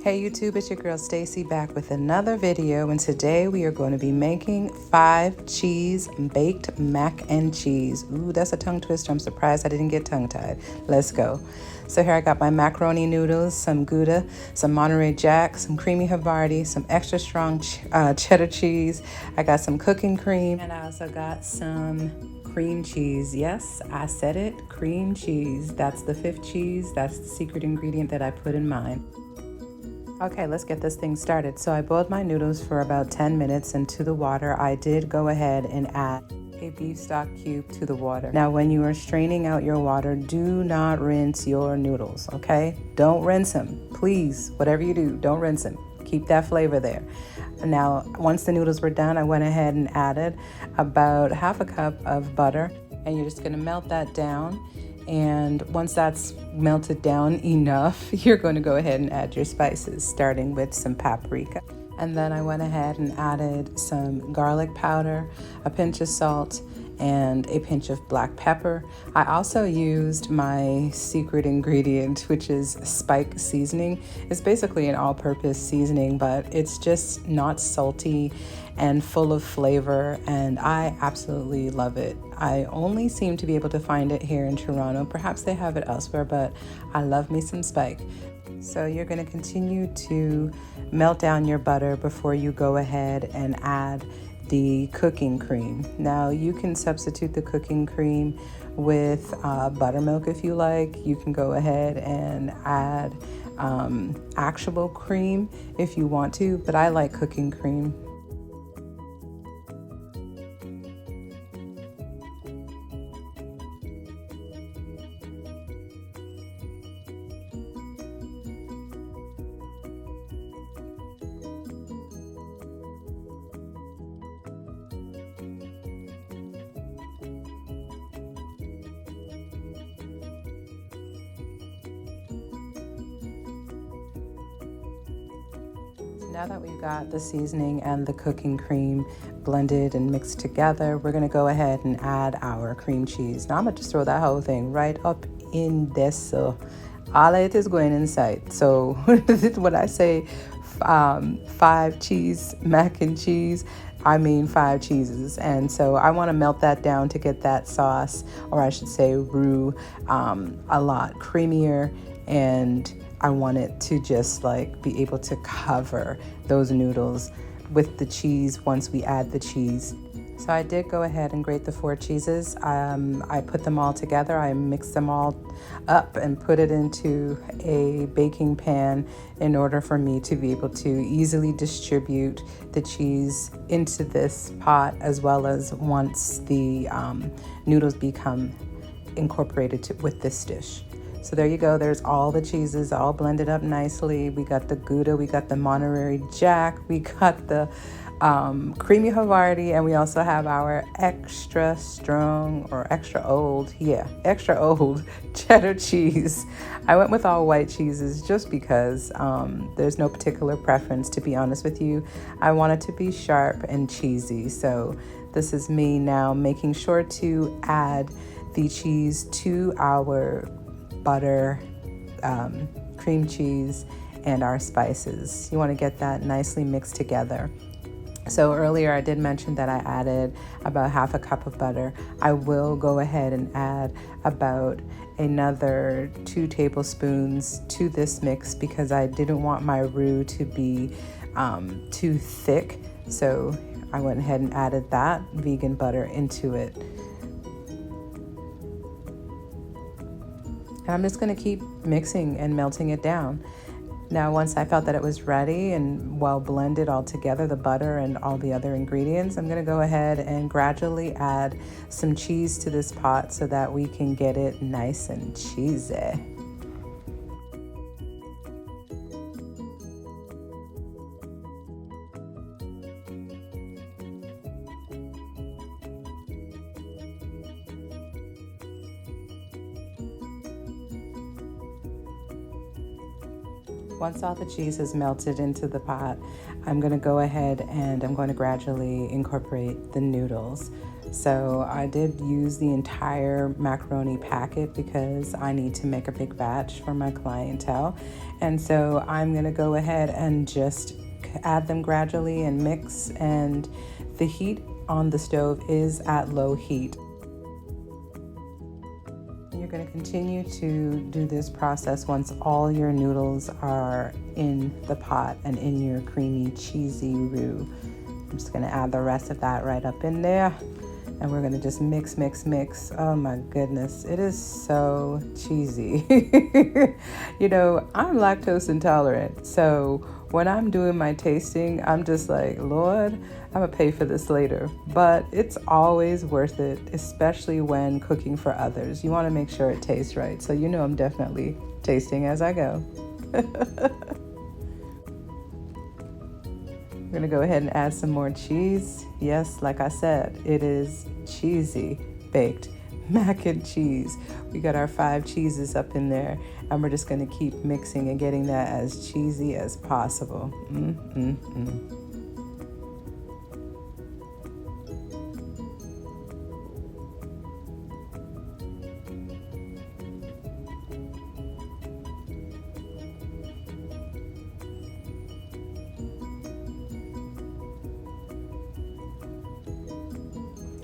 Hey YouTube, it's your girl Stacy back with another video, and today we are going to be making 5 cheese baked mac and cheese. Ooh, that's a tongue twister. I'm surprised I didn't get tongue-tied. Let's go. So here I got my macaroni noodles, some Gouda, some Monterey Jack, some creamy Havarti, some extra strong cheddar cheese. I got some cooking cream, and I also got some cream cheese. Yes, I said it, cream cheese. That's the 5th cheese. That's the secret ingredient that I put in mine. Okay, let's get this thing started. So I boiled my noodles for about 10 minutes into the water. I did go ahead and add a beef stock cube to the water. Now, when you are straining out your water, do not rinse your noodles, okay? Don't rinse them. Please, whatever you do, don't rinse them. Keep that flavor there. Now, once the noodles were done, I went ahead and added about half a cup of butter, and you're just gonna melt that down. And once that's melted down enough, you're going to go ahead and add your spices, starting with some paprika. And then I went ahead and added some garlic powder, a pinch of salt, and a pinch of black pepper. I also used my secret ingredient, which is spike seasoning. It's basically an all-purpose seasoning, but it's just not salty and full of flavor, and I absolutely love it. I only seem to be able to find it here in Toronto. Perhaps they have it elsewhere, but I love me some spike. So you're going to continue to melt down your butter before you go ahead and add the cooking cream. Now you can substitute the cooking cream with buttermilk if you like. You can go ahead and add actual cream if you want to, but I like cooking cream. Now that we've got the seasoning and the cooking cream blended and mixed together, we're gonna go ahead and add our cream cheese. Now I'm gonna just throw that whole thing right up in this. So all of it is going inside. So when I say 5 cheese mac and cheese, I mean 5 cheeses. And so I want to melt that down to get that sauce, or I should say roux, a lot creamier, and I want it to just like be able to cover those noodles with the cheese once we add the cheese. So I did go ahead and grate the 4 cheeses. I put them all together. I mixed them all up and put it into a baking pan in order for me to be able to easily distribute the cheese into this pot, as well as once the noodles become incorporated with this dish. So there you go, there's all the cheeses all blended up nicely. We got the Gouda, we got the Monterey Jack, we got the creamy Havarti, and we also have our extra strong or extra old cheddar cheese. I went with all white cheeses just because there's no particular preference, to be honest with you. I want it to be sharp and cheesy. So this is me now making sure to add the cheese to our butter, cream cheese, and our spices. You want to get that nicely mixed together. So earlier I did mention that I added about half a cup of butter. I will go ahead and add about another 2 tablespoons to this mix because I didn't want my roux to be too thick. So I went ahead and added that vegan butter into it. And I'm just going to keep mixing and melting it down. Now, once I felt that it was ready and well blended all together, the butter and all the other ingredients, I'm going to go ahead and gradually add some cheese to this pot so that we can get it nice and cheesy. Once all the cheese has melted into the pot, I'm going to go ahead and I'm going to gradually incorporate the noodles. So I did use the entire macaroni packet because I need to make a big batch for my clientele. And so I'm going to go ahead and just add them gradually and mix, and the heat on the stove is at low heat. You're going to continue to do this process once all your noodles are in the pot and in your creamy, cheesy roux. I'm just going to add the rest of that right up in there. And we're going to just mix, mix, mix. Oh my goodness. It is so cheesy. You know, I'm lactose intolerant. So when I'm doing my tasting, I'm just like, Lord, I'm going to pay for this later. But it's always worth it, especially when cooking for others. You want to make sure it tastes right. So you know I'm definitely tasting as I go. We're going to go ahead and add some more cheese. Yes, like I said, it is cheesy baked mac and cheese. We got our 5 cheeses up in there, and we're just going to keep mixing and getting that as cheesy as possible.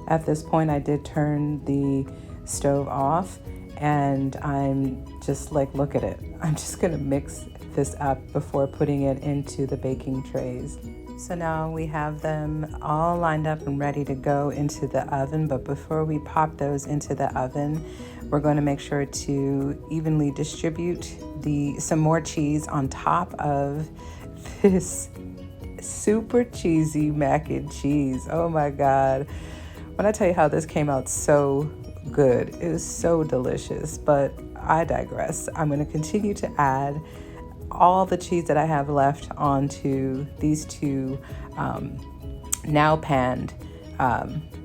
At this point, I did turn the stove off, and I'm just like, look at it. I'm just gonna mix this up before putting it into the baking trays. So now we have them all lined up and ready to go into the oven. But before we pop those into the oven, we're going to make sure to evenly distribute some more cheese on top of this super cheesy mac and cheese. Oh my God. When I tell you how this came out so good, it was so delicious, but I digress. I'm going to continue to add all the cheese that I have left onto these 2 now panned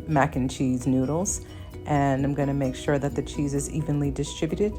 mac and cheese noodles, and I'm going to make sure that the cheese is evenly distributed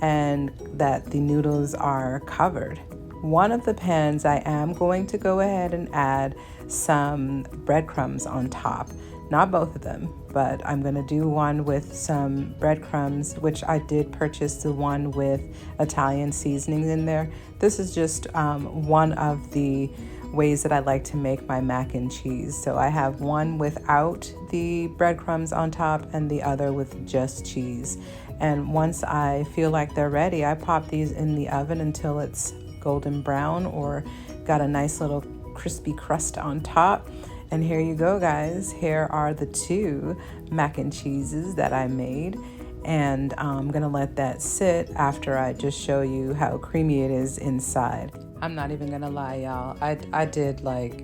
and that the noodles are covered. One of the pans, I am going to go ahead and add some breadcrumbs on top. Not both of them, but I'm going to do one with some breadcrumbs, which I did purchase the one with Italian seasonings in there. This is just one of the ways that I like to make my mac and cheese. So I have one without the breadcrumbs on top and the other with just cheese. And once I feel like they're ready, I pop these in the oven until it's golden brown or got a nice little crispy crust on top. And here you go, guys. Here are the 2 mac and cheeses that I made. And I'm gonna let that sit after I just show you how creamy it is inside. I'm not even gonna lie, y'all. I did like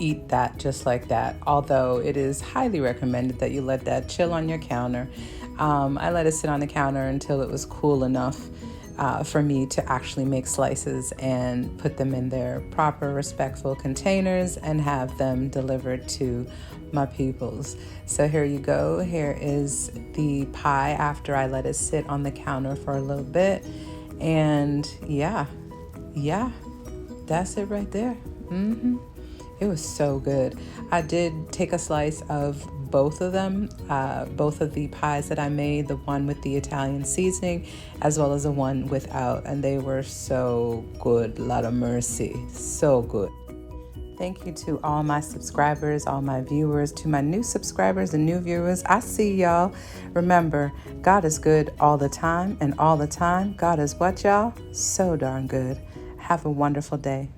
eat that just like that. Although it is highly recommended that you let that chill on your counter. I let it sit on the counter until it was cool enough for me to actually make slices and put them in their proper, respectful containers and have them delivered to my peoples. So here you go. Here is the pie after I let it sit on the counter for a little bit. And yeah, that's it right there. It was so good. I did take a slice of both of them, both of the pies that I made, the one with the Italian seasoning as well as the one without, and they were so good. Lot of mercy, so good. Thank you to all my subscribers, all my viewers, to my new subscribers and new viewers. I see y'all. Remember, God is good all the time, and all the time, God is what, y'all? So darn good. Have a wonderful day.